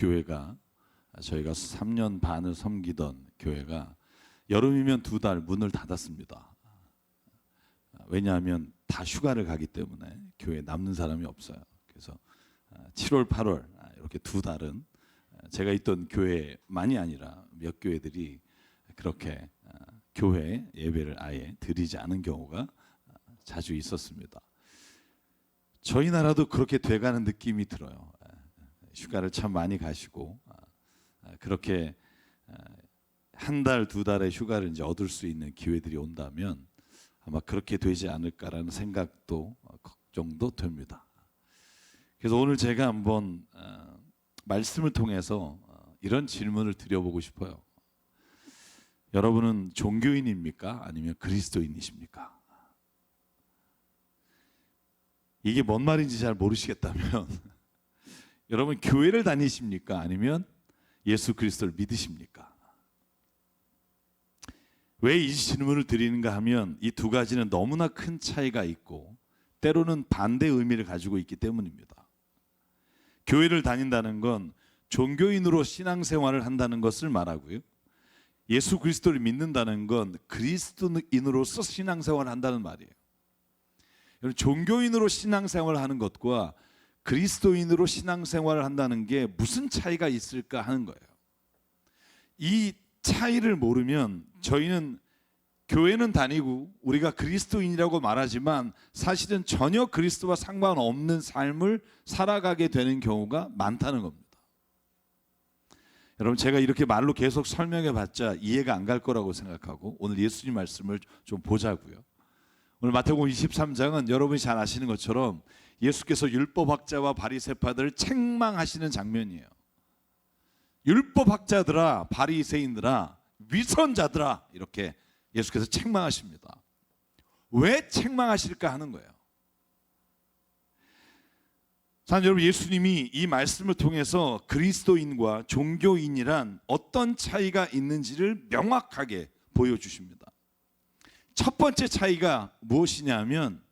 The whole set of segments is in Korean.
교회가 저희가 3년 반을 섬기던 교회가 여름이면 2달 문을 닫았습니다. 왜냐하면 다 휴가를 가기 때문에 교회에 남는 사람이 없어요. 그래서 7월, 8월 이렇게 2달은 제가 있던 교회만이 아니라 몇 교회들이 그렇게 교회 예배를 아예 드리지 않은 경우가 자주 있었습니다. 저희 나라도 그렇게 돼가는 느낌이 들어요. 휴가를 참 많이 가시고 그렇게 한 달, 2달의 휴가를 이제 얻을 수 있는 기회들이 온다면 아마 그렇게 되지 않을까라는 생각도 걱정도 됩니다. 그래서 오늘 제가 한번 말씀을 통해서 이런 질문을 드려보고 싶어요. 여러분은 종교인입니까? 아니면 그리스도인이십니까? 이게 뭔 말인지 잘 모르시겠다면 여러분 교회를 다니십니까? 아니면 예수 그리스도를 믿으십니까? 왜 이 질문을 드리는가 하면 이 두 가지는 너무나 큰 차이가 있고 때로는 반대 의미를 가지고 있기 때문입니다. 교회를 다닌다는 건 종교인으로 신앙생활을 한다는 것을 말하고요. 예수 그리스도를 믿는다는 건 그리스도인으로서 신앙생활을 한다는 말이에요. 종교인으로 신앙생활을 하는 것과 그리스도인으로 신앙생활을 한다는 게 무슨 차이가 있을까 하는 거예요. 이 차이를 모르면 저희는 교회는 다니고 우리가 그리스도인이라고 말하지만 사실은 전혀 그리스도와 상관없는 삶을 살아가게 되는 경우가 많다는 겁니다. 여러분 제가 이렇게 말로 계속 설명해 봤자 이해가 안 갈 거라고 생각하고 오늘 예수님 말씀을 좀 보자고요. 오늘 마태복음 23장은 여러분이 잘 아시는 것처럼 예수께서 율법학자와 바리새파들을 책망하시는 장면이에요. 율법학자들아, 바리새인들아, 위선자들아 이렇게 예수께서 책망하십니다. 왜 책망하실까 하는 거예요. 자, 여러분 예수님이 이 말씀을 통해서 그리스도인과 종교인이란 어떤 차이가 있는지를 명확하게 보여주십니다. 첫 번째 차이가 무엇이냐면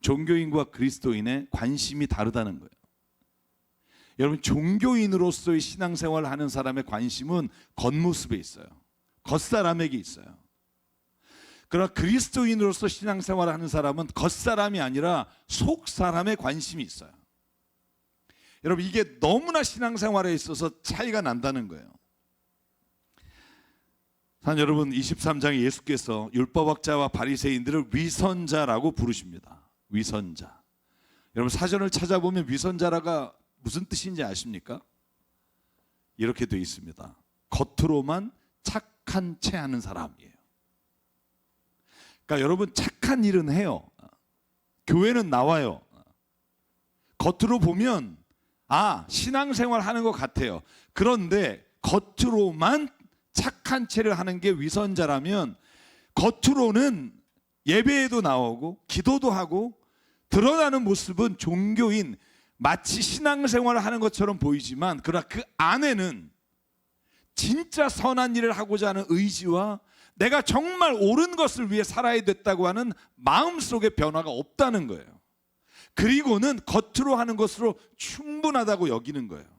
종교인과 그리스도인의 관심이 다르다는 거예요. 여러분 종교인으로서의 신앙생활을 하는 사람의 관심은 겉모습에 있어요. 겉사람에게 있어요. 그러나 그리스도인으로서 신앙생활을 하는 사람은 겉사람이 아니라 속사람에 관심이 있어요. 여러분 이게 너무나 신앙생활에 있어서 차이가 난다는 거예요. 여러분 23장에 예수께서 율법학자와 바리새인들을 위선자라고 부르십니다. 위선자. 여러분 사전을 찾아보면 위선자라가 무슨 뜻인지 아십니까? 이렇게 되어 있습니다. 겉으로만 착한 채 하는 사람이에요. 그러니까 여러분 착한 일은 해요. 교회는 나와요. 겉으로 보면 신앙생활 하는 것 같아요. 그런데 겉으로만 착한 채를 하는 게 위선자라면 겉으로는 예배에도 나오고 기도도 하고 드러나는 모습은 종교인 마치 신앙생활을 하는 것처럼 보이지만 그러나 그 안에는 진짜 선한 일을 하고자 하는 의지와 내가 정말 옳은 것을 위해 살아야 됐다고 하는 마음속의 변화가 없다는 거예요. 그리고는 겉으로 하는 것으로 충분하다고 여기는 거예요.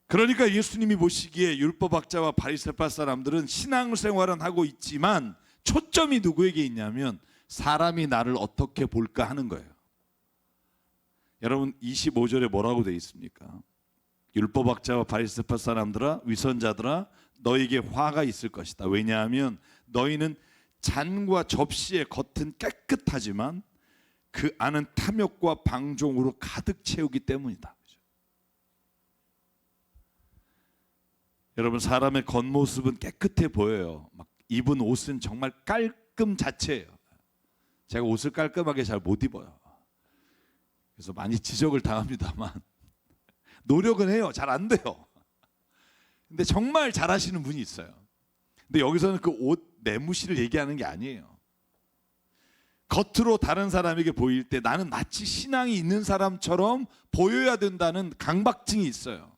그러니까 예수님이 보시기에 율법학자와 바리새파 사람들은 신앙생활은 하고 있지만 초점이 누구에게 있냐면 사람이 나를 어떻게 볼까 하는 거예요. 여러분 25절에 뭐라고 되어 있습니까? 율법학자와 바리새파 사람들아 위선자들아 너에게 화가 있을 것이다. 왜냐하면 너희는 잔과 접시의 겉은 깨끗하지만 그 안은 탐욕과 방종으로 가득 채우기 때문이다. 여러분 사람의 겉모습은 깨끗해 보여요. 막 입은 옷은 정말 깔끔 자체예요. 제가 옷을 깔끔하게 잘 못 입어요. 그래서 많이 지적을 당합니다만 노력은 해요. 잘 안 돼요. 근데 정말 잘하시는 분이 있어요. 근데 여기서는 그 옷 내무실을 얘기하는 게 아니에요. 겉으로 다른 사람에게 보일 때 나는 마치 신앙이 있는 사람처럼 보여야 된다는 강박증이 있어요.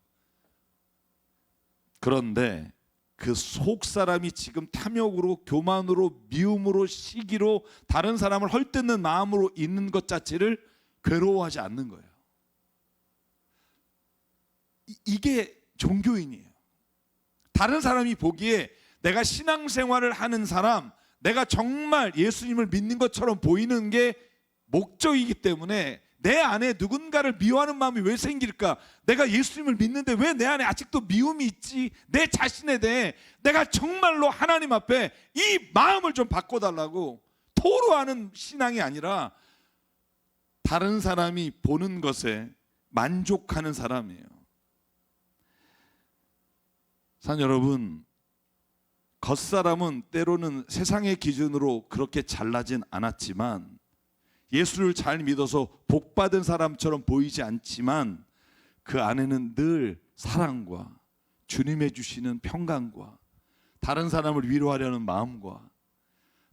그런데 그 속 사람이 지금 탐욕으로, 교만으로, 미움으로, 시기로 다른 사람을 헐뜯는 마음으로 있는 것 자체를 괴로워하지 않는 거예요. 이게 종교인이에요. 다른 사람이 보기에 내가 신앙생활을 하는 사람, 내가 정말 예수님을 믿는 것처럼 보이는 게 목적이기 때문에 내 안에 누군가를 미워하는 마음이 왜 생길까? 내가 예수님을 믿는데 왜 내 안에 아직도 미움이 있지? 내 자신에 대해 내가 정말로 하나님 앞에 이 마음을 좀 바꿔달라고 토로하는 신앙이 아니라 다른 사람이 보는 것에 만족하는 사람이에요. 산 여러분, 겉사람은 때로는 세상의 기준으로 그렇게 잘나진 않았지만, 예수를 잘 믿어서 복받은 사람처럼 보이지 않지만 그 안에는 늘 사랑과 주님의 주시는 평강과 다른 사람을 위로하려는 마음과,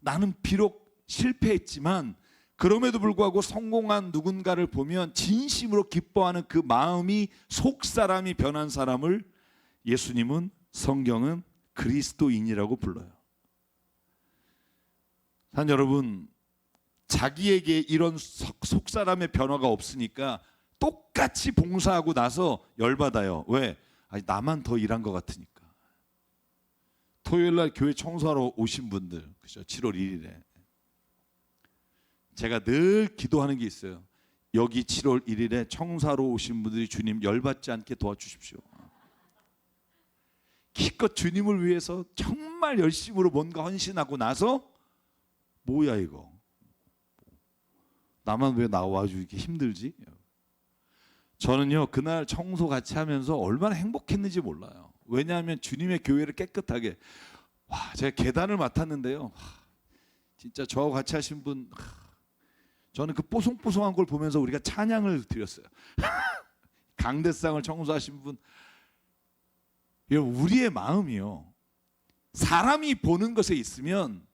나는 비록 실패했지만 그럼에도 불구하고 성공한 누군가를 보면 진심으로 기뻐하는 그 마음이 속사람이 변한 사람을 예수님은, 성경은 그리스도인이라고 불러요. 산 여러분, 자기에게 이런 속사람의 변화가 없으니까 똑같이 봉사하고 나서 열받아요. 왜? 아니, 나만 더 일한 것 같으니까. 토요일날 교회 청소하러 오신 분들, 그죠? 7월 1일에 제가 늘 기도하는 게 있어요. 여기 7월 1일에 청소하러 오신 분들이 주님 열받지 않게 도와주십시오. 기껏 주님을 위해서 정말 열심으로 뭔가 헌신하고 나서 뭐야 이거, 나만 왜 나와가지고 이렇게 힘들지? 저는요, 그날 청소 같이 하면서 얼마나 행복했는지 몰라요. 왜냐하면 주님의 교회를 깨끗하게, 제가 계단을 맡았는데요, 진짜 저하고 같이 하신 분, 저는 그 뽀송뽀송한 걸 보면서 우리가 찬양을 드렸어요. 강대상을 청소하신 분, 우리의 마음이요, 사람이 보는 것에 있으면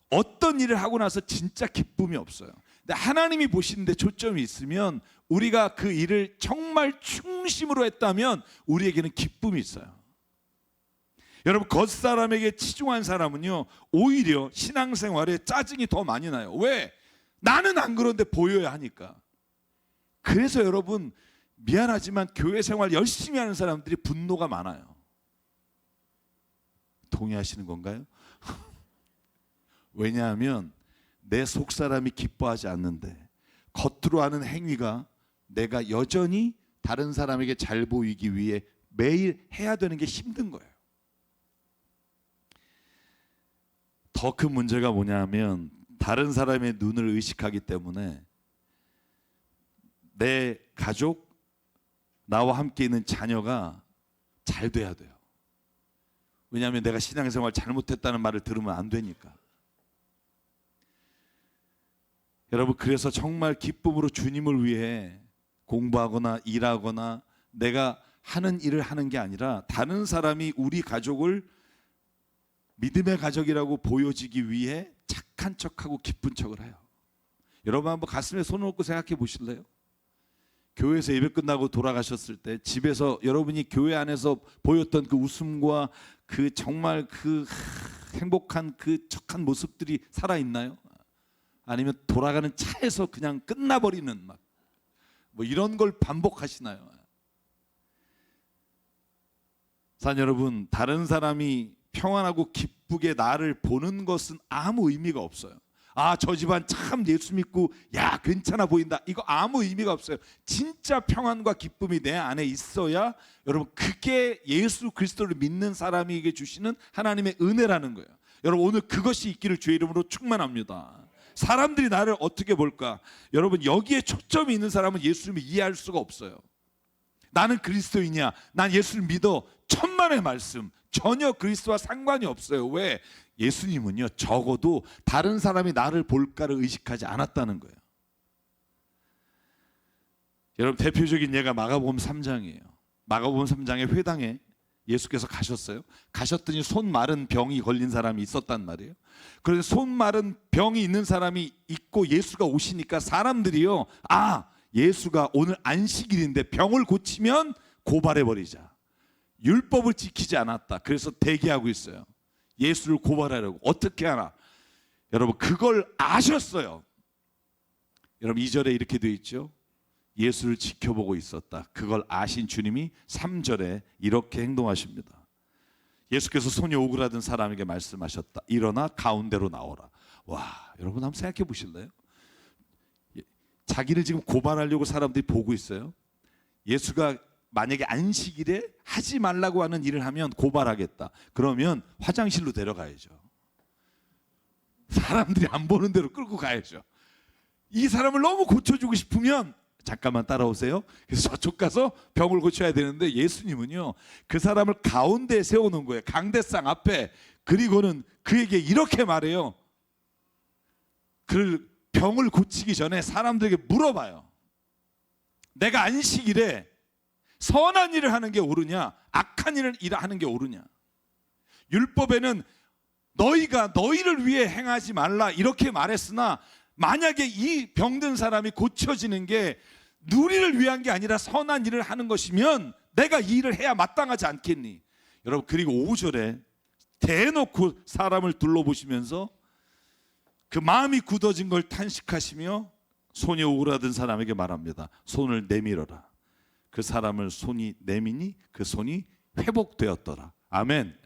어떤 일을 하고 나서 진짜 기쁨이 없어요. 근데 하나님이 보시는데 초점이 있으면, 우리가 그 일을 정말 충심으로 했다면 우리에게는 기쁨이 있어요. 여러분, 겉사람에게 치중한 사람은요, 오히려 신앙생활에 짜증이 더 많이 나요. 왜? 나는 안 그런데 보여야 하니까. 그래서 여러분, 미안하지만 교회 생활 열심히 하는 사람들이 분노가 많아요. 동의하시는 건가요? 왜냐하면 내 속사람이 기뻐하지 않는데 겉으로 하는 행위가 내가 여전히 다른 사람에게 잘 보이기 위해 매일 해야 되는 게 힘든 거예요. 더 큰 문제가 뭐냐면, 다른 사람의 눈을 의식하기 때문에 내 가족, 나와 함께 있는 자녀가 잘 돼야 돼요. 왜냐하면 내가 신앙생활 잘못했다는 말을 들으면 안 되니까. 여러분, 그래서 정말 기쁨으로 주님을 위해 공부하거나 일하거나 내가 하는 일을 하는 게 아니라, 다른 사람이 우리 가족을 믿음의 가족이라고 보여지기 위해 착한 척하고 기쁜 척을 해요. 여러분, 한번 가슴에 손을 얹고 생각해 보실래요? 교회에서 예배 끝나고 돌아가셨을 때 집에서 여러분이 교회 안에서 보였던 그 웃음과 그 정말 그 행복한 그 척한 모습들이 살아있나요? 아니면 돌아가는 차에서 그냥 끝나버리는 뭐 이런 걸 반복하시나요? 산 여러분, 다른 사람이 평안하고 기쁘게 나를 보는 것은 아무 의미가 없어요. 저 집안 참 예수 믿고 야 괜찮아 보인다, 이거 아무 의미가 없어요. 진짜 평안과 기쁨이 내 안에 있어야, 여러분, 그게 예수 그리스도를 믿는 사람에게 주시는 하나님의 은혜라는 거예요. 여러분, 오늘 그것이 있기를 주의 이름으로 충만합니다. 사람들이 나를 어떻게 볼까? 여러분, 여기에 초점이 있는 사람은 예수님을 이해할 수가 없어요. 나는 그리스도이냐, 난 예수를 믿어, 천만의 말씀, 전혀 그리스도와 상관이 없어요. 왜? 예수님은요, 적어도 다른 사람이 나를 볼까를 의식하지 않았다는 거예요. 여러분, 대표적인 예가 마가복음 3장이에요. 마가복음 3장의 회당에 예수께서 가셨어요. 가셨더니 손 마른 병이 걸린 사람이 있었단 말이에요. 그래서 손 마른 병이 있는 사람이 있고 예수가 오시니까 사람들이요, 예수가 오늘 안식일인데 병을 고치면 고발해버리자, 율법을 지키지 않았다, 그래서 대기하고 있어요. 예수를 고발하려고. 어떻게 하나? 여러분, 그걸 아셨어요. 여러분, 2절에 이렇게 되어 있죠. 예수를 지켜보고 있었다. 그걸 아신 주님이 3절에 이렇게 행동하십니다. 예수께서 손이 오그라든 사람에게 말씀하셨다. 일어나 가운데로 나오라. 와, 여러분 한번 생각해 보실래요? 자기를 지금 고발하려고 사람들이 보고 있어요. 예수가 만약에 안식일에 하지 말라고 하는 일을 하면 고발하겠다. 그러면 화장실로 데려가야죠. 사람들이 안 보는 대로 끌고 가야죠. 이 사람을 너무 고쳐주고 싶으면 잠깐만 따라오세요. 그래서 저쪽 가서 병을 고쳐야 되는데 예수님은요, 그 사람을 가운데에 세워놓은 거예요. 강대상 앞에. 그리고는 그에게 이렇게 말해요. 그 병을 고치기 전에 사람들에게 물어봐요. 내가 안식일에 선한 일을 하는 게 옳으냐, 악한 일을 하는 게 옳으냐. 율법에는 너희가 너희를 위해 행하지 말라 이렇게 말했으나 만약에 이 병든 사람이 고쳐지는 게 누리를 위한 게 아니라 선한 일을 하는 것이면 내가 이 일을 해야 마땅하지 않겠니? 여러분, 그리고 5절에 대놓고 사람을 둘러보시면서 그 마음이 굳어진 걸 탄식하시며 손이 오그라든 사람에게 말합니다. 손을 내밀어라. 그 사람을 손이 내미니 그 손이 회복되었더라. 아멘.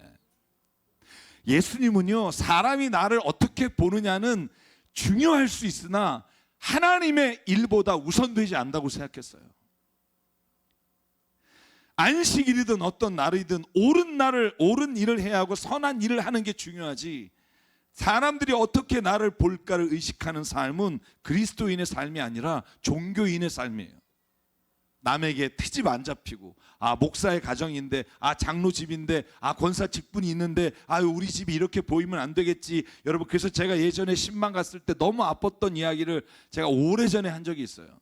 예수님은요, 사람이 나를 어떻게 보느냐는 중요할 수 있으나 하나님의 일보다 우선되지 않다고 생각했어요. 안식일이든 어떤 날이든 옳은 일을 해야 하고 선한 일을 하는 게 중요하지, 사람들이 어떻게 나를 볼까를 의식하는 삶은 그리스도인의 삶이 아니라 종교인의 삶이에요. 남에게 트집 안 잡히고, 목사의 가정인데, 장로 집인데, 권사 직분이 있는데, 우리 집이 이렇게 보이면 안 되겠지. 여러분, 그래서 제가 예전에 신방 갔을 때 너무 아팠던 이야기를 제가 오래전에 한 적이 있어요.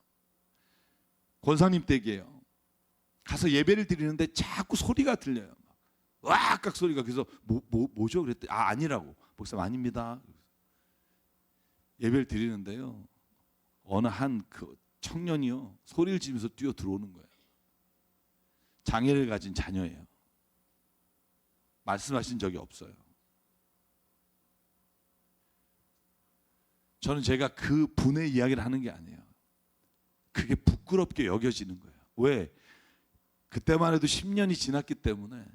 권사님 댁이에요. 가서 예배를 드리는데 자꾸 소리가 들려요. 와깍 소리가. 그래서 뭐죠? 그랬더니 아니라고. 목사님 아닙니다. 예배를 드리는데요, 어느 한 청년이요, 소리를 지르면서 뛰어 들어오는 거예요. 장애를 가진 자녀예요. 말씀하신 적이 없어요. 저는 제가 그 분의 이야기를 하는 게 아니에요. 그게 부끄럽게 여겨지는 거예요. 왜? 그때만 해도 10년이 지났기 때문에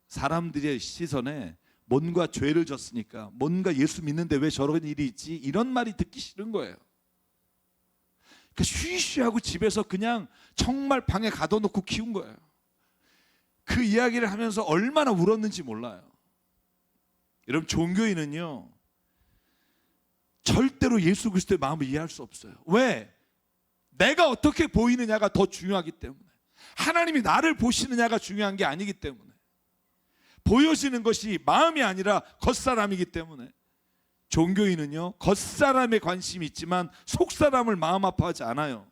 사람들의 시선에 뭔가 죄를 졌으니까, 뭔가 예수 믿는데 왜 저런 일이 있지? 이런 말이 듣기 싫은 거예요. 쉬쉬하고 집에서 그냥 정말 방에 가둬놓고 키운 거예요. 그 이야기를 하면서 얼마나 울었는지 몰라요. 여러분, 종교인은요, 절대로 예수 그리스도의 마음을 이해할 수 없어요. 왜? 내가 어떻게 보이느냐가 더 중요하기 때문에, 하나님이 나를 보시느냐가 중요한 게 아니기 때문에, 보여지는 것이 마음이 아니라 겉사람이기 때문에, 종교인은요, 겉사람에 관심이 있지만 속사람을 마음 아파하지 않아요.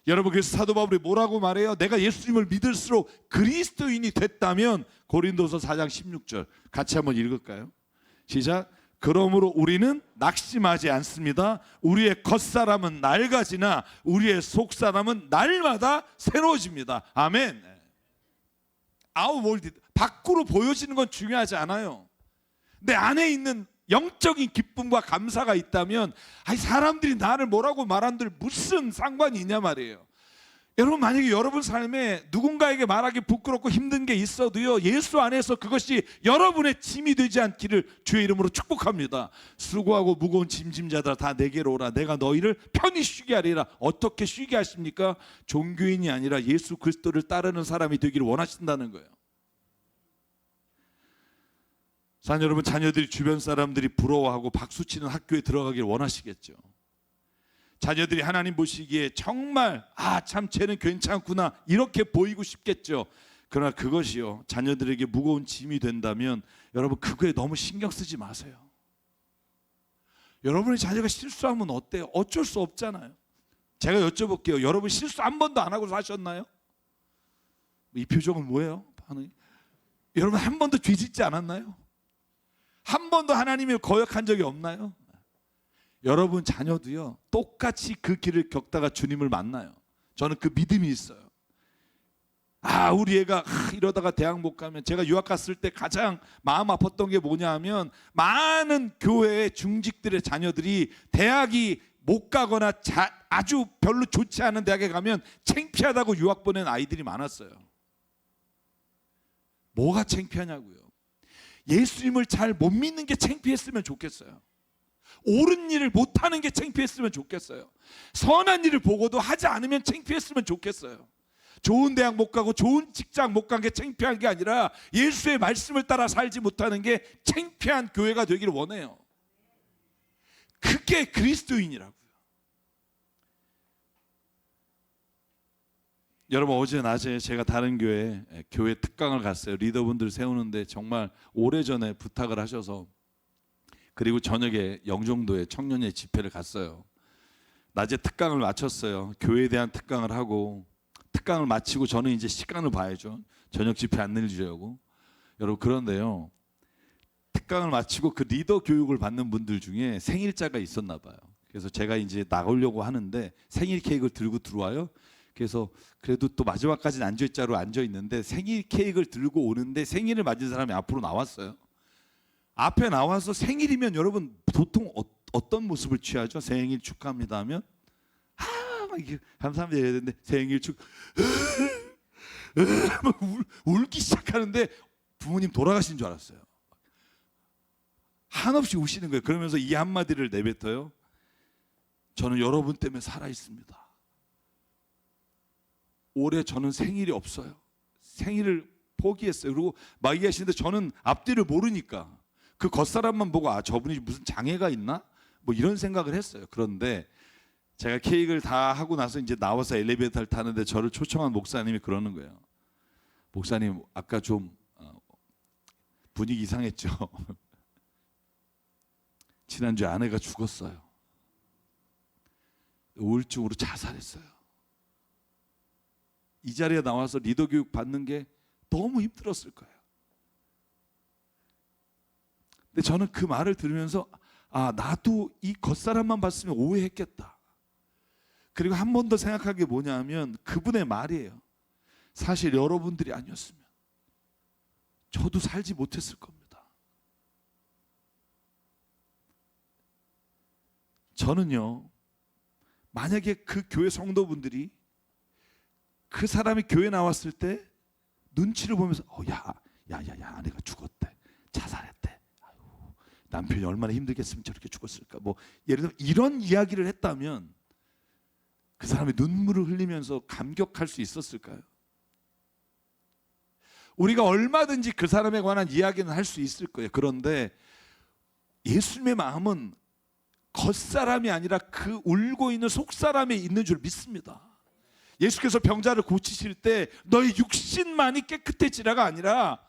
여러분, 그래서 사도 바울이 뭐라고 말해요? 내가 예수님을 믿을수록 그리스도인이 됐다면, 고린도서 4장 16절 같이 한번 읽을까요? 시작. 그러므로 우리는 낙심하지 않습니다. 우리의 겉사람은 낡아지나 우리의 속사람은 날마다 새로워집니다. 아멘. 밖으로 보여지는 건 중요하지 않아요. 내 안에 있는 영적인 기쁨과 감사가 있다면, 사람들이 나를 뭐라고 말한들 무슨 상관이 있냐 말이에요. 여러분, 만약에 여러분 삶에 누군가에게 말하기 부끄럽고 힘든 게 있어도요, 예수 안에서 그것이 여러분의 짐이 되지 않기를 주의 이름으로 축복합니다. 수고하고 무거운 짐진 자들아 다 내게로 오라. 내가 너희를 편히 쉬게 하리라. 어떻게 쉬게 하십니까? 종교인이 아니라 예수 그리스도를 따르는 사람이 되기를 원하신다는 거예요. 자, 여러분, 자녀들이 주변 사람들이 부러워하고 박수치는 학교에 들어가길 원하시겠죠. 자녀들이 하나님 보시기에 정말 참 쟤는 괜찮구나 이렇게 보이고 싶겠죠. 그러나 그것이요, 자녀들에게 무거운 짐이 된다면 여러분, 그거에 너무 신경 쓰지 마세요. 여러분의 자녀가 실수하면 어때요? 어쩔 수 없잖아요. 제가 여쭤볼게요. 여러분 실수 한 번도 안 하고 사셨나요? 이 표정은 뭐예요? 여러분 한 번도 뒤집지 않았나요? 한 번도 하나님을 거역한 적이 없나요? 여러분 자녀도요, 똑같이 그 길을 겪다가 주님을 만나요. 저는 그 믿음이 있어요. 우리 애가 이러다가 대학 못 가면, 제가 유학 갔을 때 가장 마음 아팠던 게 뭐냐 하면, 많은 교회의 중직들의 자녀들이 대학이 못 가거나 아주 별로 좋지 않은 대학에 가면 창피하다고 유학 보낸 아이들이 많았어요. 뭐가 창피하냐고요. 예수님을 잘 못 믿는 게 창피했으면 좋겠어요. 옳은 일을 못하는 게 창피했으면 좋겠어요. 선한 일을 보고도 하지 않으면 창피했으면 좋겠어요. 좋은 대학 못 가고 좋은 직장 못 간 게 창피한 게 아니라 예수의 말씀을 따라 살지 못하는 게 창피한 교회가 되기를 원해요. 그게 그리스도인이라고요. 여러분, 어제 낮에 제가 다른 교회 특강을 갔어요. 리더분들 세우는데 정말 오래전에 부탁을 하셔서, 그리고 저녁에 영종도에 청년의 집회를 갔어요. 낮에 특강을 마쳤어요. 교회에 대한 특강을 하고, 특강을 마치고 저는 이제 시간을 봐야죠. 저녁 집회 안 늦으려고. 여러분, 그런데요, 특강을 마치고 그 리더 교육을 받는 분들 중에 생일자가 있었나 봐요. 그래서 제가 이제 나가려고 하는데 생일 케이크를 들고 들어와요. 그래서 그래도 또 마지막까지는 앉아있자로 앉아있는데 생일 케이크를 들고 오는데 생일을 맞은 사람이 앞으로 나왔어요. 앞에 나와서 생일이면 여러분 보통 어떤 모습을 취하죠? 생일 축하합니다 하면 막 이게 감사합니다 해야 되는데 생일 울기 시작하는데 부모님 돌아가신 줄 알았어요. 한없이 우시는 거예요. 그러면서 이 한마디를 내뱉어요. 저는 여러분 때문에 살아 있습니다. 올해 저는 생일이 없어요. 생일을 포기했어요. 그리고 막 얘기하시는데 저는 앞뒤를 모르니까 그 겉사람만 보고 저분이 무슨 장애가 있나? 뭐 이런 생각을 했어요. 그런데 제가 케이크를 다 하고 나서 이제 나와서 엘리베이터를 타는데 저를 초청한 목사님이 그러는 거예요. 목사님, 아까 좀 분위기 이상했죠? 지난주에 아내가 죽었어요. 우울증으로 자살했어요. 이 자리에 나와서 리더 교육 받는 게 너무 힘들었을 거예요. 근데 저는 그 말을 들으면서 나도 이 겉사람만 봤으면 오해했겠다. 그리고 한 번 더 생각한 게 뭐냐면 그분의 말이에요. 사실 여러분들이 아니었으면 저도 살지 못했을 겁니다. 저는요, 만약에 그 교회 성도분들이 그 사람이 교회 나왔을 때 눈치를 보면서 야 아내가 죽었대, 자살했대, 아유, 남편이 얼마나 힘들겠으면 저렇게 죽었을까, 뭐 예를 들어 이런 이야기를 했다면 그 사람이 눈물을 흘리면서 감격할 수 있었을까요? 우리가 얼마든지 그 사람에 관한 이야기는 할 수 있을 거예요. 그런데 예수님의 마음은 겉사람이 아니라 그 울고 있는 속사람에 있는 줄 믿습니다. 예수께서 병자를 고치실 때 너의 육신만이 깨끗해지라가 아니라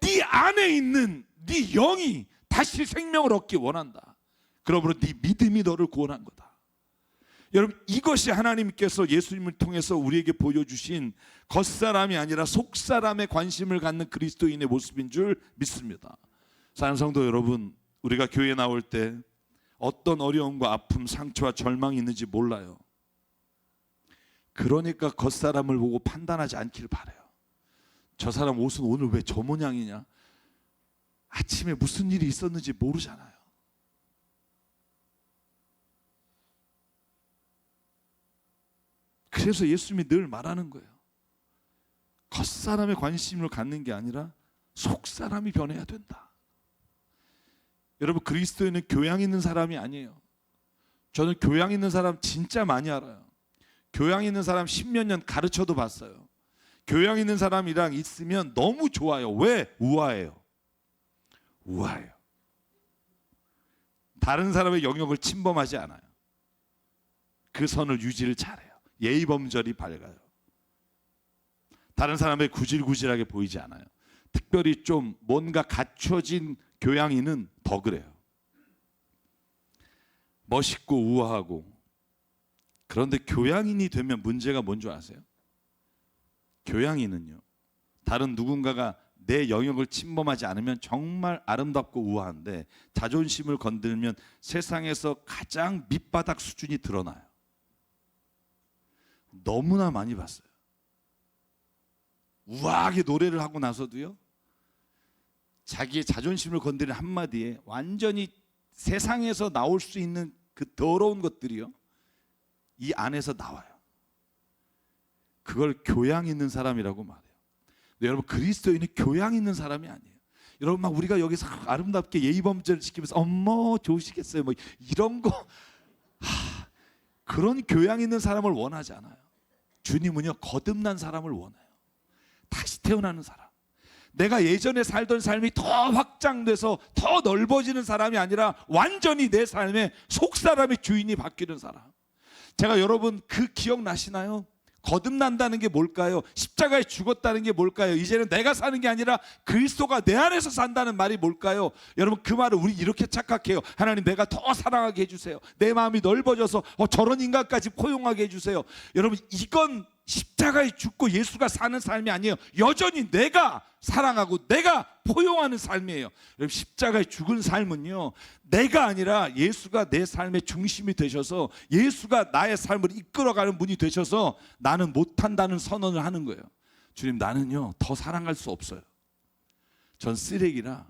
네 안에 있는 네 영이 다시 생명을 얻기 원한다. 그러므로 네 믿음이 너를 구원한 거다. 여러분, 이것이 하나님께서 예수님을 통해서 우리에게 보여주신 겉사람이 아니라 속사람에 관심을 갖는 그리스도인의 모습인 줄 믿습니다. 사랑하는 성도 여러분, 우리가 교회에 나올 때 어떤 어려움과 아픔, 상처와 절망이 있는지 몰라요. 그러니까 겉사람을 보고 판단하지 않기를 바라요. 저 사람 옷은 오늘 왜 저 모양이냐? 아침에 무슨 일이 있었는지 모르잖아요. 그래서 예수님이 늘 말하는 거예요. 겉사람에 관심을 갖는 게 아니라 속사람이 변해야 된다. 여러분, 그리스도인은 교양 있는 사람이 아니에요. 저는 교양 있는 사람 진짜 많이 알아요. 교양 있는 사람 10몇 년 가르쳐도 봤어요. 교양 있는 사람이랑 있으면 너무 좋아요. 왜? 우아해요. 우아해요. 다른 사람의 영역을 침범하지 않아요. 그 선을 유지를 잘해요. 예의범절이 밝아요. 다른 사람의 구질구질하게 보이지 않아요. 특별히 좀 뭔가 갖춰진 교양인은 더 그래요. 멋있고 우아하고. 그런데 교양인이 되면 문제가 뭔 줄 아세요? 교양인은요, 다른 누군가가 내 영역을 침범하지 않으면 정말 아름답고 우아한데 자존심을 건들면 세상에서 가장 밑바닥 수준이 드러나요. 너무나 많이 봤어요. 우아하게 노래를 하고 나서도요, 자기의 자존심을 건드리는 한마디에 완전히 세상에서 나올 수 있는 그 더러운 것들이요, 이 안에서 나와요. 그걸 교양 있는 사람이라고 말해요. 근데 여러분, 그리스도인은 교양 있는 사람이 아니에요. 여러분, 막 우리가 여기서 아름답게 예의범죄를 지키면서 어머 좋으시겠어요 뭐 이런 거, 그런 교양 있는 사람을 원하지 않아요. 주님은요, 거듭난 사람을 원해요. 다시 태어나는 사람. 내가 예전에 살던 삶이 더 확장돼서 더 넓어지는 사람이 아니라 완전히 내 삶의 속사람의 주인이 바뀌는 사람. 제가 여러분 그 기억나시나요? 거듭난다는 게 뭘까요? 십자가에 죽었다는 게 뭘까요? 이제는 내가 사는 게 아니라 그리스도가 내 안에서 산다는 말이 뭘까요? 여러분, 그 말을 우리 이렇게 착각해요. 하나님, 내가 더 사랑하게 해주세요. 내 마음이 넓어져서 저런 인간까지 포용하게 해주세요. 여러분, 이건 십자가에 죽고 예수가 사는 삶이 아니에요. 여전히 내가 사랑하고 내가 포용하는 삶이에요. 여러분, 십자가에 죽은 삶은요, 내가 아니라 예수가 내 삶의 중심이 되셔서 예수가 나의 삶을 이끌어가는 분이 되셔서 나는 못한다는 선언을 하는 거예요. 주님, 나는요 더 사랑할 수 없어요. 전 쓰레기라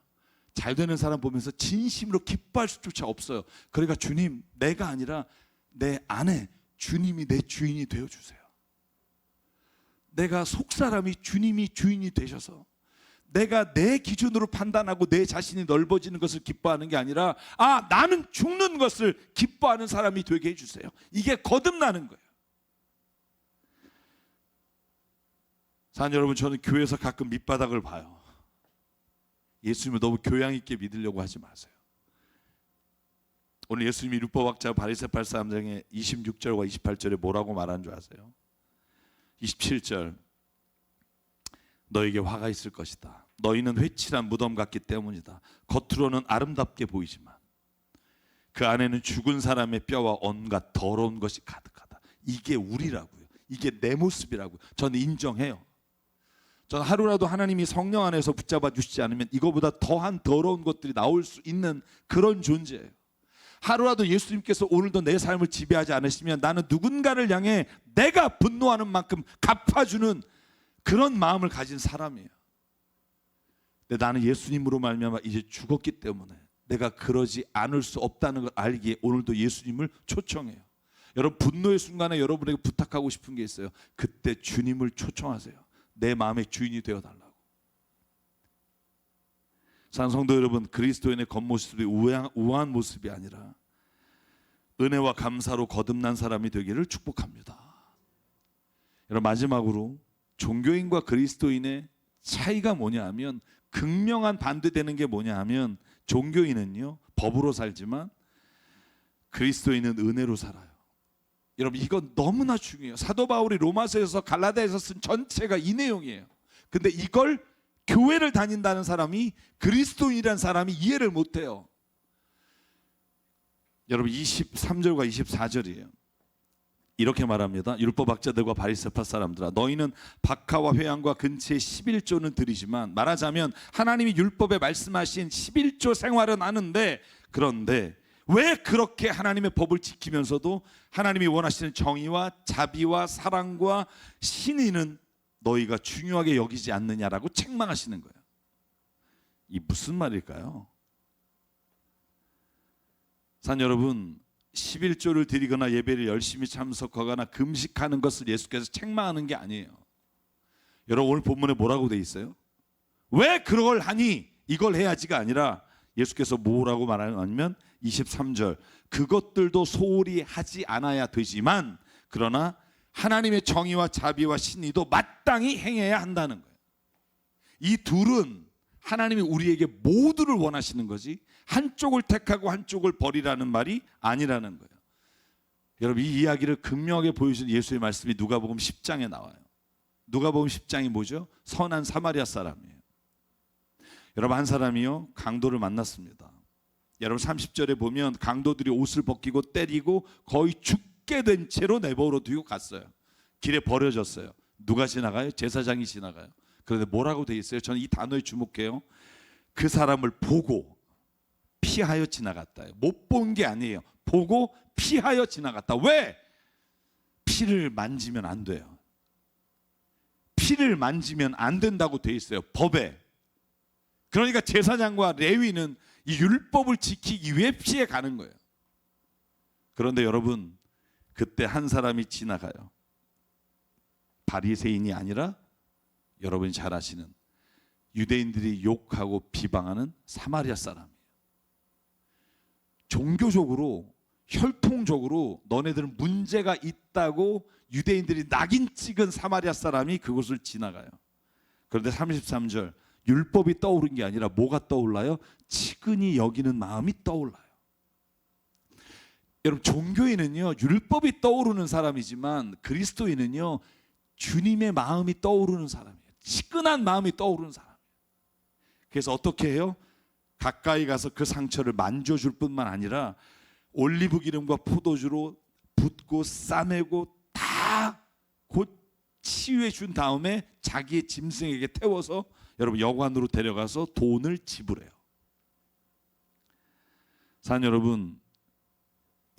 잘 되는 사람 보면서 진심으로 기뻐할 수조차 없어요. 그러니까 주님, 내가 아니라 내 안에 주님이 내 주인이 되어주세요. 내가 속사람이 주님이 주인이 되셔서 내가 내 기준으로 판단하고 내 자신이 넓어지는 것을 기뻐하는 게 아니라 나는 죽는 것을 기뻐하는 사람이 되게 해주세요. 이게 거듭나는 거예요. 사랑하는 여러분, 저는 교회에서 가끔 밑바닥을 봐요. 예수님을 너무 교양 있게 믿으려고 하지 마세요. 오늘 예수님이 율법학자 바리새파 사람들에게 26절과 28절에 뭐라고 말한 줄 아세요? 27절, 너에게 화가 있을 것이다. 너희는 회칠한 무덤 같기 때문이다. 겉으로는 아름답게 보이지만 그 안에는 죽은 사람의 뼈와 온갖 더러운 것이 가득하다. 이게 우리라고요. 이게 내 모습이라고요. 저는 인정해요. 저는 하루라도 하나님이 성령 안에서 붙잡아 주시지 않으면 이거보다 더한 더러운 것들이 나올 수 있는 그런 존재예요. 하루라도 예수님께서 오늘도 내 삶을 지배하지 않으시면 나는 누군가를 향해 내가 분노하는 만큼 갚아주는 그런 마음을 가진 사람이에요. 근데 나는 예수님으로 말미암아 이제 죽었기 때문에 내가 그러지 않을 수 없다는 걸 알기에 오늘도 예수님을 초청해요. 여러분, 분노의 순간에 여러분에게 부탁하고 싶은 게 있어요. 그때 주님을 초청하세요. 내 마음의 주인이 되어달라고. 사랑하는 성도 여러분, 그리스도인의 겉모습이 우아한 모습이 아니라 은혜와 감사로 거듭난 사람이 되기를 축복합니다. 여러분, 마지막으로 종교인과 그리스도인의 차이가 뭐냐 하면, 극명한 반대되는 게 뭐냐 하면, 종교인은요 법으로 살지만 그리스도인은 은혜로 살아요. 여러분, 이건 너무나 중요해요. 사도 바울이 로마서에서 갈라디아에서 쓴 전체가 이 내용이에요. 근데 이걸 교회를 다닌다는 사람이, 그리스도인이라는 사람이 이해를 못해요. 여러분, 23절과 24절이에요. 이렇게 말합니다. 율법학자들과 바리새파 사람들아, 너희는 박하와 회양과 근처의 11조는 드리지만, 말하자면 하나님이 율법에 말씀하신 11조 생활은 하는데, 그런데 왜 그렇게 하나님의 법을 지키면서도 하나님이 원하시는 정의와 자비와 사랑과 신의는 너희가 중요하게 여기지 않느냐라고 책망하시는 거예요. 이 무슨 말일까요? 산 여러분, 11조를 드리거나 예배를 열심히 참석하거나 금식하는 것을 예수께서 책망하는 게 아니에요. 여러분, 오늘 본문에 뭐라고 돼 있어요? 왜 그걸 하니? 이걸 해야지가 아니라 예수께서 뭐라고 말하냐면 23절, 그것들도 소홀히 하지 않아야 되지만 그러나 하나님의 정의와 자비와 신의도 마땅히 행해야 한다는 거예요. 이 둘은 하나님이 우리에게 모두를 원하시는 거지 한쪽을 택하고 한쪽을 버리라는 말이 아니라는 거예요. 여러분, 이 이야기를 극명하게 보여주는 예수의 말씀이 누가복음 10장에 나와요. 누가복음 10장이 뭐죠? 선한 사마리아 사람이에요. 여러분, 한 사람이요 강도를 만났습니다. 여러분, 30절에 보면 강도들이 옷을 벗기고 때리고 거의 죽게 된 채로 내버려 두고 갔어요. 길에 버려졌어요. 누가 지나가요? 제사장이 지나가요. 그런데 뭐라고 돼 있어요? 저는 이 단어에 주목해요. 그 사람을 보고 피하여 지나갔다. 못 본 게 아니에요. 보고 피하여 지나갔다. 왜? 피를 만지면 안 돼요. 피를 만지면 안 된다고 돼 있어요, 법에. 그러니까 제사장과 레위는 이 율법을 지키기 위해 피해 가는 거예요. 그런데 여러분, 그때 한 사람이 지나가요. 바리새인이 아니라 여러분이 잘 아시는 유대인들이 욕하고 비방하는 사마리아 사람이에요. 종교적으로, 혈통적으로 너네들은 문제가 있다고 유대인들이 낙인 찍은 사마리아 사람이 그곳을 지나가요. 그런데 33절, 율법이 떠오른 게 아니라 뭐가 떠올라요? 측은히 여기는 마음이 떠올라요. 여러분, 종교인은요 율법이 떠오르는 사람이지만 그리스도인은요 주님의 마음이 떠오르는 사람이에요. 측은한 마음이 떠오르는 사람이에요. 그래서 어떻게 해요? 가까이 가서 그 상처를 만져줄 뿐만 아니라 올리브 기름과 포도주로 붓고 싸매고 다 곧 치유해 준 다음에 자기의 짐승에게 태워서 여러분 여관으로 데려가서 돈을 지불해요. 사랑 여러분,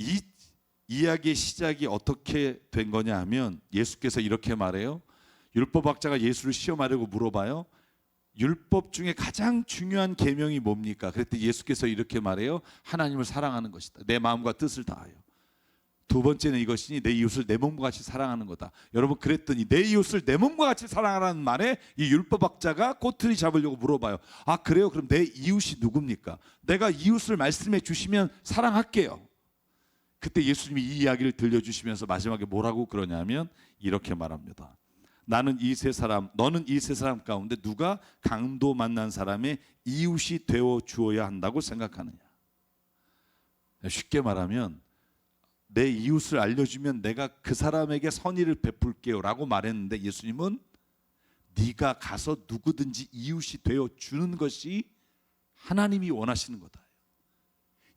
이 이야기의 시작이 어떻게 된 거냐 하면 예수께서 이렇게 말해요. 율법학자가 예수를 시험하려고 물어봐요. 율법 중에 가장 중요한 계명이 뭡니까? 그랬더니 예수께서 이렇게 말해요. 하나님을 사랑하는 것이다. 내 마음과 뜻을 다하여. 두 번째는 이것이니 내 이웃을 내 몸과 같이 사랑하는 거다. 여러분, 그랬더니 내 이웃을 내 몸과 같이 사랑하라는 말에 이 율법학자가 꼬투리 잡으려고 물어봐요. 아, 그래요? 그럼 내 이웃이 누굽니까? 내가 이웃을 말씀해 주시면 사랑할게요. 그때 예수님이 이 이야기를 들려주시면서 마지막에 뭐라고 그러냐면 이렇게 말합니다. 너는 이 세 사람 가운데 누가 강도 만난 사람의 이웃이 되어 주어야 한다고 생각하느냐? 쉽게 말하면 내 이웃을 알려주면 내가 그 사람에게 선의를 베풀게요 라고 말했는데 예수님은 네가 가서 누구든지 이웃이 되어 주는 것이 하나님이 원하시는 거다.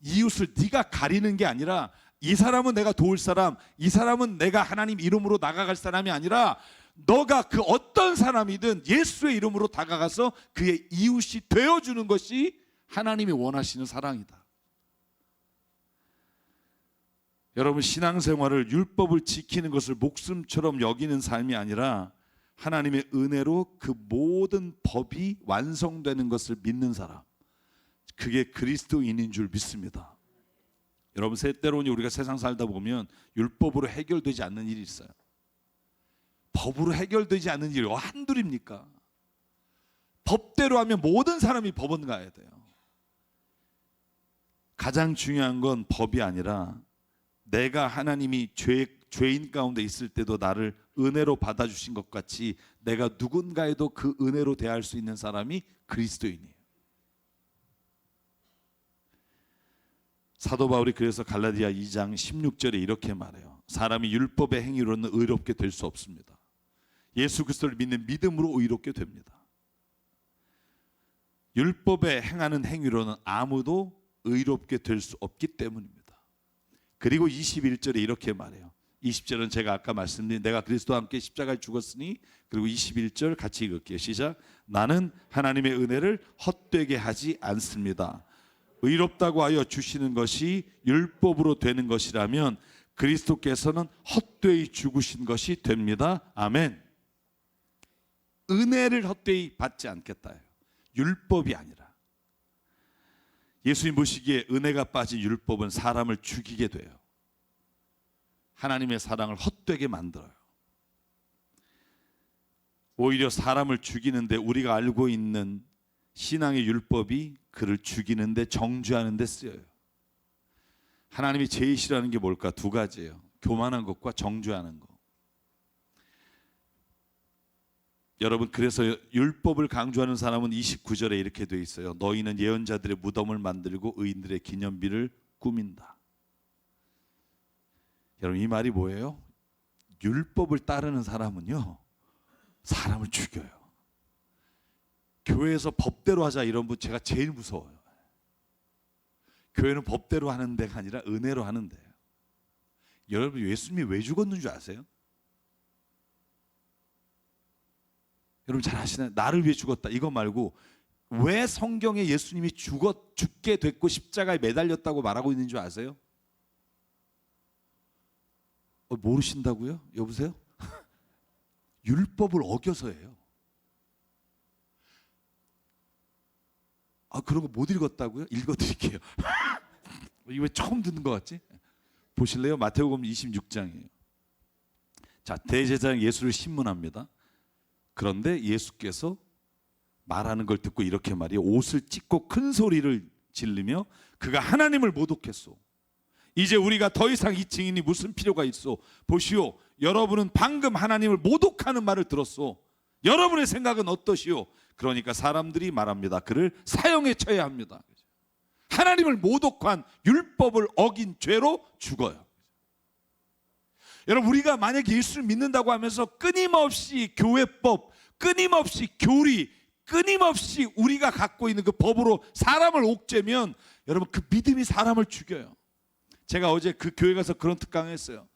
이웃을 네가 가리는 게 아니라 이 사람은 내가 도울 사람, 이 사람은 내가 하나님 이름으로 나아갈 사람이 아니라 너가 그 어떤 사람이든 예수의 이름으로 다가가서 그의 이웃이 되어주는 것이 하나님이 원하시는 사랑이다. 여러분, 신앙생활을 율법을 지키는 것을 목숨처럼 여기는 삶이 아니라 하나님의 은혜로 그 모든 법이 완성되는 것을 믿는 사람, 그게 그리스도인인 줄 믿습니다. 여러분, 때로는 우리가 세상 살다 보면 율법으로 해결되지 않는 일이 있어요. 법으로 해결되지 않는 일이 한둘입니까? 법대로 하면 모든 사람이 법원 가야 돼요. 가장 중요한 건 법이 아니라 내가 하나님이 죄인 가운데 있을 때도 나를 은혜로 받아주신 것 같이 내가 누군가에도 그 은혜로 대할 수 있는 사람이 그리스도인이에요. 사도 바울이 그래서 갈라디아 2장 16절에 이렇게 말해요. 사람이 율법의 행위로는 의롭게 될 수 없습니다. 예수 그리스도를 믿는 믿음으로 의롭게 됩니다. 율법에 행하는 행위로는 아무도 의롭게 될 수 없기 때문입니다. 그리고 21절에 이렇게 말해요. 20절은 제가 아까 말씀드린 내가 그리스도와 함께 십자가에 죽었으니, 그리고 21절 같이 읽을게요. 시작. 나는 하나님의 은혜를 헛되게 하지 않습니다. 의롭다고 하여 주시는 것이 율법으로 되는 것이라면 그리스도께서는 헛되이 죽으신 것이 됩니다. 아멘. 은혜를 헛되이 받지 않겠다. 율법이 아니라. 예수님 보시기에 은혜가 빠진 율법은 사람을 죽이게 돼요. 하나님의 사랑을 헛되게 만들어요. 오히려 사람을 죽이는데 우리가 알고 있는 신앙의 율법이 그를 죽이는데 정죄하는 데 쓰여요. 하나님이 제일 싫어하는 게 뭘까? 두 가지예요. 교만한 것과 정죄하는 것. 여러분, 그래서 율법을 강조하는 사람은 29절에 이렇게 돼 있어요. 너희는 예언자들의 무덤을 만들고 의인들의 기념비를 꾸민다. 여러분, 이 말이 뭐예요? 율법을 따르는 사람은요 사람을 죽여요. 교회에서 법대로 하자 이런 분 제가 제일 무서워요. 교회는 법대로 하는 데가 아니라 은혜로 하는 데예요. 여러분, 예수님이 왜 죽었는 줄 아세요? 여러분 잘 아시나요? 나를 위해 죽었다 이거 말고 왜 성경에 예수님이 죽게 됐고 십자가에 매달렸다고 말하고 있는 줄 아세요? 모르신다고요? 여보세요? 율법을 어겨서예요. 아, 그런 거 못 읽었다고요? 읽어드릴게요. 이거 왜 처음 듣는 것 같지? 보실래요? 마태복음 26장이에요. 자, 대제사장 예수를 신문합니다. 그런데 예수께서 말하는 걸 듣고 이렇게 말이에요. 옷을 찢고 큰 소리를 지르며 그가 하나님을 모독했소. 이제 우리가 더 이상 이 증인이 무슨 필요가 있소. 보시오, 여러분은 방금 하나님을 모독하는 말을 들었소. 여러분의 생각은 어떠시오? 그러니까 사람들이 말합니다. 그를 사형에 처해야 합니다. 하나님을 모독한, 율법을 어긴 죄로 죽어요. 여러분, 우리가 만약에 예수를 믿는다고 하면서 끊임없이 교회법, 끊임없이 교리, 끊임없이 우리가 갖고 있는 그 법으로 사람을 옥죄면 여러분, 그 믿음이 사람을 죽여요. 제가 어제 그 교회 가서 그런 특강했어요.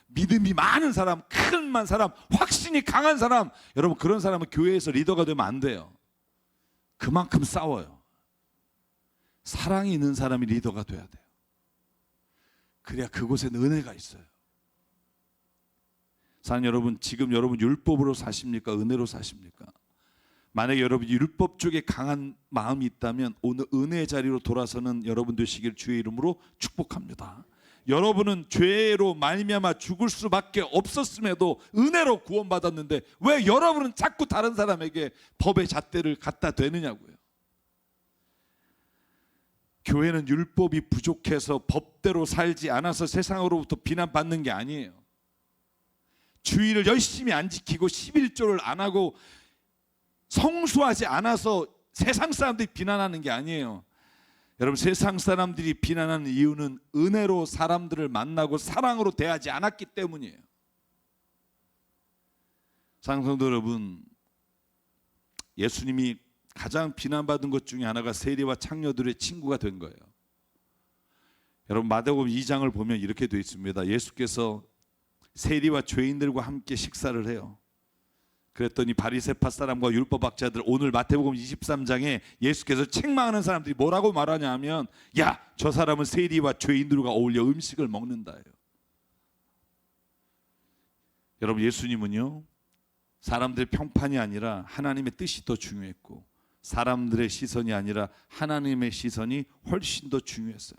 믿음이 많은 사람, 큰 사람, 확신이 강한 사람, 여러분 그런 사람은 교회에서 리더가 되면 안 돼요. 그만큼 싸워요. 사랑이 있는 사람이 리더가 돼야 돼요. 그래야 그곳에는 은혜가 있어요. 사랑 여러분, 지금 여러분 율법으로 사십니까? 은혜로 사십니까? 만약에 여러분 율법 쪽에 강한 마음이 있다면 오늘 은혜의 자리로 돌아서는 여러분 되시길 주의 이름으로 축복합니다. 여러분은 죄로 말미암아 죽을 수밖에 없었음에도 은혜로 구원받았는데 왜 여러분은 자꾸 다른 사람에게 법의 잣대를 갖다 대느냐고요. 교회는 율법이 부족해서 법대로 살지 않아서 세상으로부터 비난받는 게 아니에요. 주의를 열심히 안 지키고 11조를 안 하고 성수하지 않아서 세상 사람들이 비난하는 게 아니에요. 여러분, 세상 사람들이 비난하는 이유는 은혜로 사람들을 만나고 사랑으로 대하지 않았기 때문이에요. 사랑하는 성도 여러분, 예수님이 가장 비난받은 것 중에 하나가 세리와 창녀들의 친구가 된 거예요. 여러분, 마태복음 2장을 보면 이렇게 되어 있습니다. 예수께서 세리와 죄인들과 함께 식사를 해요. 그랬더니 바리새파 사람과 율법학자들, 오늘 마태복음 23장에 예수께서 책망하는 사람들이 뭐라고 말하냐 하면, 야, 저 사람은 세리와 죄인들과 어울려 음식을 먹는다예요. 여러분, 예수님은요, 사람들의 평판이 아니라 하나님의 뜻이 더 중요했고, 사람들의 시선이 아니라 하나님의 시선이 훨씬 더 중요했어요.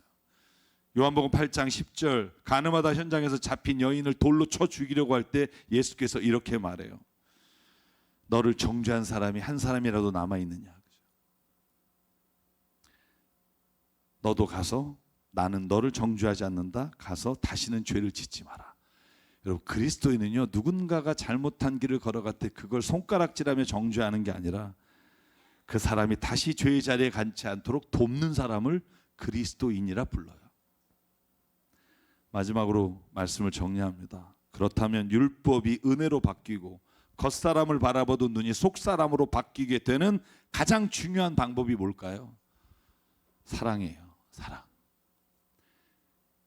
요한복음 8장 10절, 가늠하다 현장에서 잡힌 여인을 돌로 쳐 죽이려고 할 때 예수께서 이렇게 말해요. 너를 정죄한 사람이 한 사람이라도 남아있느냐. 너도 가서, 나는 너를 정죄하지 않는다, 가서 다시는 죄를 짓지 마라. 여러분, 그리스도인은요, 누군가가 잘못한 길을 걸어갈 때 그걸 손가락질하며 정죄하는 게 아니라 그 사람이 다시 죄의 자리에 갇지 않도록 돕는 사람을 그리스도인이라 불러요. 마지막으로 말씀을 정리합니다. 그렇다면 율법이 은혜로 바뀌고 겉사람을 바라보던 눈이 속사람으로 바뀌게 되는 가장 중요한 방법이 뭘까요? 사랑이에요. 사랑.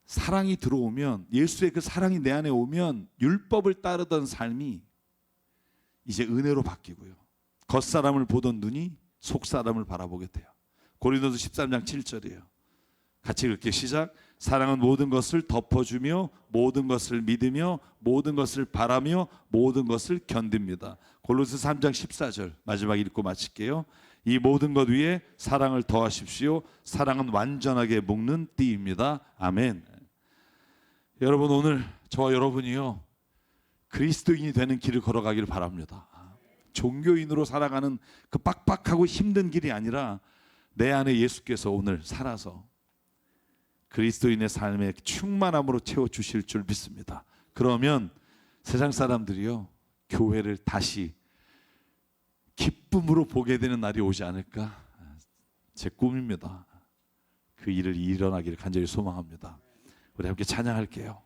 사랑이 들어오면, 예수의 그 사랑이 내 안에 오면 율법을 따르던 삶이 이제 은혜로 바뀌고요, 겉사람을 보던 눈이 속사람을 바라보게 돼요. 고린도서 13장 7절이에요. 같이 읽게, 시작. 사랑은 모든 것을 덮어주며 모든 것을 믿으며 모든 것을 바라며 모든 것을 견딥니다. 골로새 3장 14절 마지막 읽고 마칠게요. 이 모든 것 위에 사랑을 더하십시오. 사랑은 완전하게 묶는 띠입니다. 아멘. 여러분, 오늘 저와 여러분이요, 그리스도인이 되는 길을 걸어가기를 바랍니다. 종교인으로 살아가는 그 빡빡하고 힘든 길이 아니라 내 안에 예수께서 오늘 살아서 그리스도인의 삶의 충만함으로 채워주실 줄 믿습니다. 그러면 세상 사람들이요, 교회를 다시 기쁨으로 보게 되는 날이 오지 않을까, 제 꿈입니다. 그 일을 일어나기를 간절히 소망합니다. 우리 함께 찬양할게요.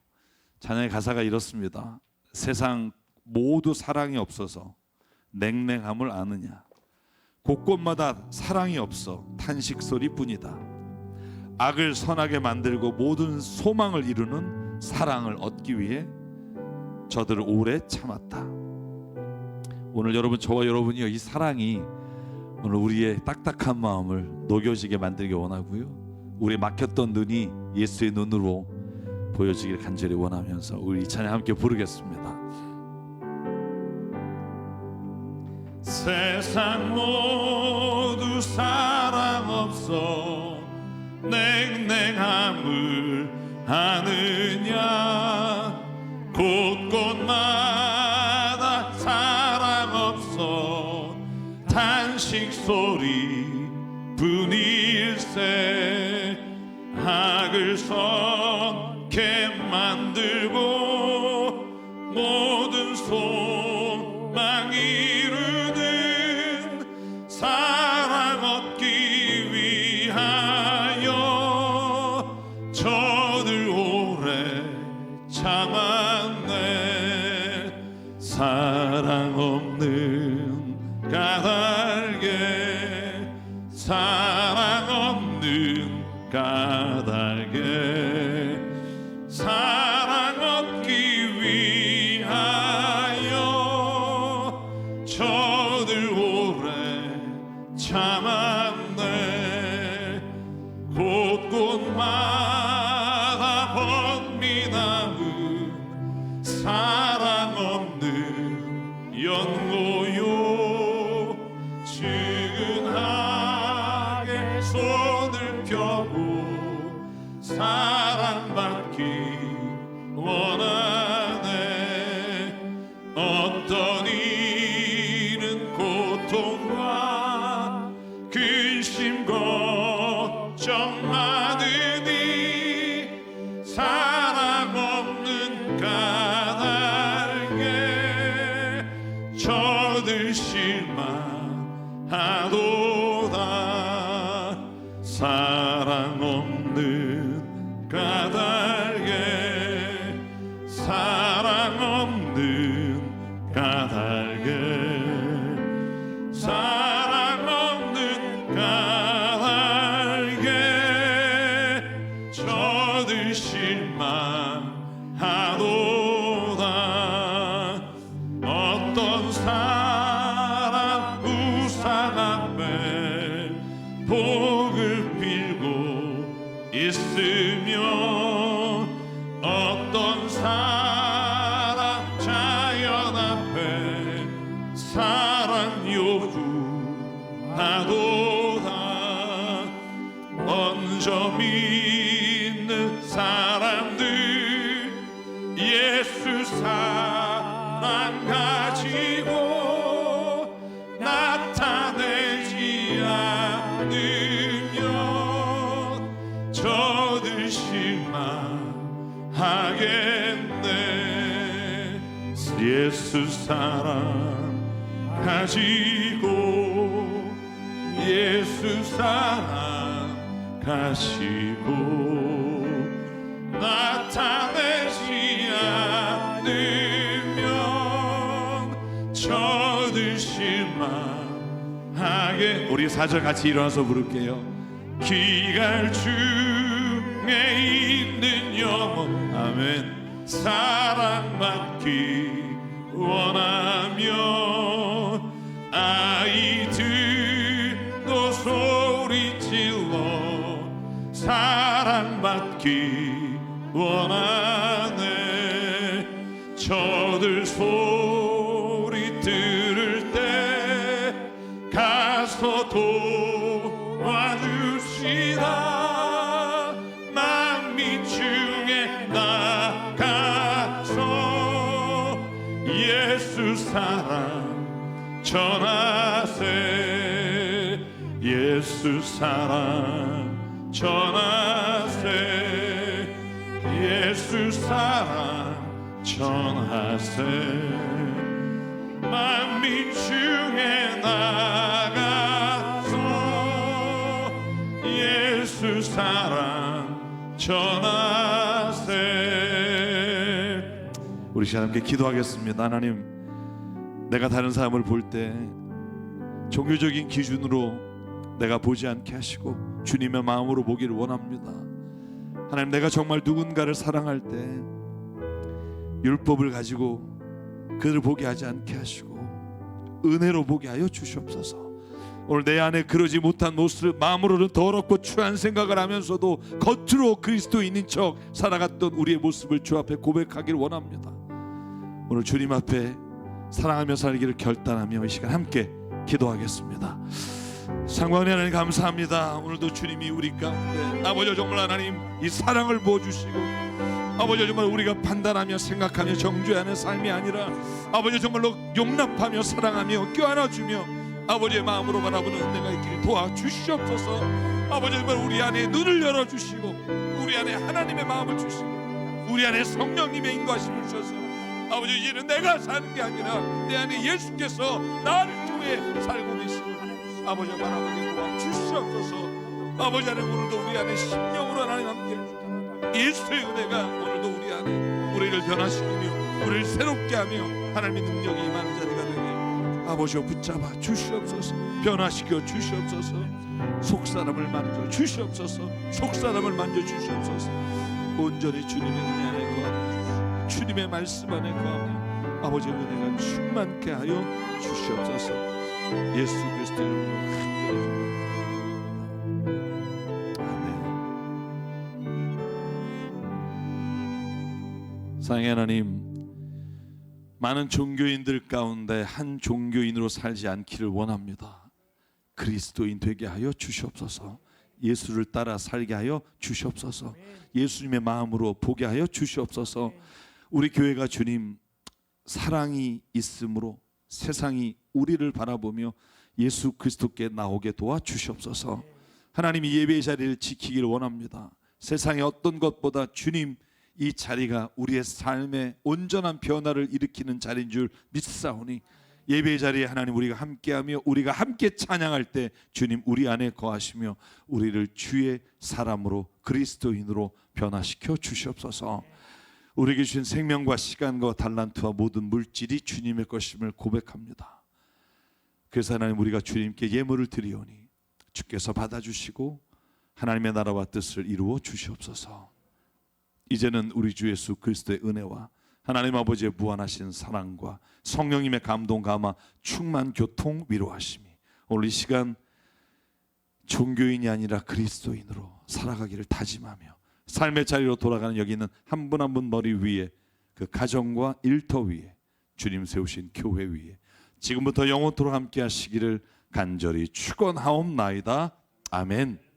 찬양의 가사가 이렇습니다. 세상 모두 사랑이 없어서 냉랭함을 아느냐, 곳곳마다 사랑이 없어 탄식 소리뿐이다. 악을 선하게 만들고 모든 소망을 이루는 사랑을 얻기 위해 저들을 오래 참았다. 오늘 여러분, 저와 여러분이요, 이 사랑이 오늘 우리의 딱딱한 마음을 녹여지게 만들기 원하고요, 우리 막혔던 눈이 예수의 눈으로 보여지길 간절히 원하면서 우리 찬양 함께 부르겠습니다. 세상 모두 사랑 없어 냉랭함을 아느냐, 탄식 소리 뿐일세. 악을 선케 만들고 모든 소망 이루는 사랑 얻기 위하여 저들 오래 참았네. 사랑 없는 까닭에, 사랑 없는 까닭에, 사랑 얻기 위하여 저들 오래 참았네. 곳곳마다 번미나는 사랑 없는 연고요. 측은하게 손을 펴고 사랑받기 원하네. 어떤 이는 고통과 근심 걱정 많으니 사랑 없는 까닭에 저들 실망하도다. 사랑 없는 까닭에, 사랑 없는 까닭에, 사랑 없는 까닭에 저들 실망하도다. 어떤 사람 우상 앞에 복을 빌고 있으며, 어떤 사람 자연 앞에 사랑 요구하도다. 먼저 믿는 사람들 예수 사랑 가지고 나타내지 않으면 저들 실망하겠네. 예수 사랑 가지고, 예수 사랑 가지고 나타내지 않으면 저들 실망하게. 우리 4절 같이 일어나서 부를게요. 기갈 중에 있는 영혼, 아멘, 사랑받기 원하며 아이들도 소리질러 사랑받기 원하네. 저들 소리 들을 때 가서 도와주시라. 만민 중에 나가서 예수 사랑 전하세. 예수 사랑 전하세. 예수 사랑 전하세. 만민 중에 나가서 예수 사랑 전하세. 우리 시간 함께 기도하겠습니다. 하나님, 내가 다른 사람을 볼 때 종교적인 기준으로 내가 보지 않게 하시고 주님의 마음으로 보기를 원합니다. 하나님, 내가 정말 누군가를 사랑할 때 율법을 가지고 그들을 보게 하지 않게 하시고 은혜로 보게 하여 주시옵소서. 오늘 내 안에 그러지 못한 모습, 마음으로는 더럽고 추한 생각을 하면서도 겉으로 그리스도인인 척 살아갔던 우리의 모습을 주 앞에 고백하기를 원합니다. 오늘 주님 앞에 사랑하며 살기를 결단하며 이 시간 함께 기도하겠습니다. 상관의 하나님 감사합니다. 오늘도 주님이 우리 가운데 아버지 정말 하나님 이 사랑을 부어주시고 아버지 정말 우리가 판단하며 생각하며 정죄하는 삶이 아니라 아버지 정말로 용납하며 사랑하며 껴안아주며 아버지의 마음으로 바라보는 은혜가 있기를 도와주시옵소서. 아버지 정말 우리 안에 눈을 열어주시고 우리 안에 하나님의 마음을 주시고 우리 안에 성령님의 인도하심을 주셔서 아버지 이제는 내가 사는 게 아니라 내 안에 예수께서 나를 통해 살고 계시고 아버지 바라보게 도와주시옵소서. 아버지 하나님 오늘도 우리 안에 심령으로 하나님 함께 예수의 은혜가 오늘도 우리 안에 우리를 변화시키며 우리를 새롭게 하며 하나님의 능력이 임하는 자리가 되게 아버지여 붙잡아 주시옵소서. 변화시켜 주시옵소서. 속사람을 만져 주시옵소서. 속사람을 만져 주시옵소서. 온전히 주님의 은혜 안에 거하며 주님의 말씀 안에 거하며 아버지의 은혜가 충만케 하여 주시옵소서. 예수 그리스도 이름으로 간절히 사랑의 하나님, 많은 종교인들 가운데 한 종교인으로 살지 않기를 원합니다. 그리스도인 되게 하여 주시옵소서. 예수를 따라 살게 하여 주시옵소서. 예수님의 마음으로 보게 하여 주시옵소서. 우리 교회가 주님 사랑이 있으므로 세상이 우리를 바라보며 예수 그리스도께 나오게 도와주시옵소서. 하나님 이 예배의 자리를 지키기를 원합니다. 세상의 어떤 것보다 주님 이 자리가 우리의 삶에 온전한 변화를 일으키는 자리인 줄 믿사오니 예배의 자리에 하나님 우리가 함께하며 우리가 함께 찬양할 때 주님 우리 안에 거하시며 우리를 주의 사람으로 그리스도인으로 변화시켜 주시옵소서. 우리에게 주신 생명과 시간과 달란트와 모든 물질이 주님의 것임을 고백합니다. 그래서 하나님 우리가 주님께 예물을 드리오니 주께서 받아주시고 하나님의 나라와 뜻을 이루어 주시옵소서. 이제는 우리 주 예수 그리스도의 은혜와 하나님 아버지의 무한하신 사랑과 성령님의 감동 감화 충만 교통 위로하심이 오늘 이 시간 종교인이 아니라 그리스도인으로 살아가기를 다짐하며 삶의 자리로 돌아가는 여기 있는 한 분 한 분 머리 위에 그 가정과 일터 위에 주님 세우신 교회 위에 지금부터 영원토록 함께 하시기를 간절히 축원하옵나이다. 아멘.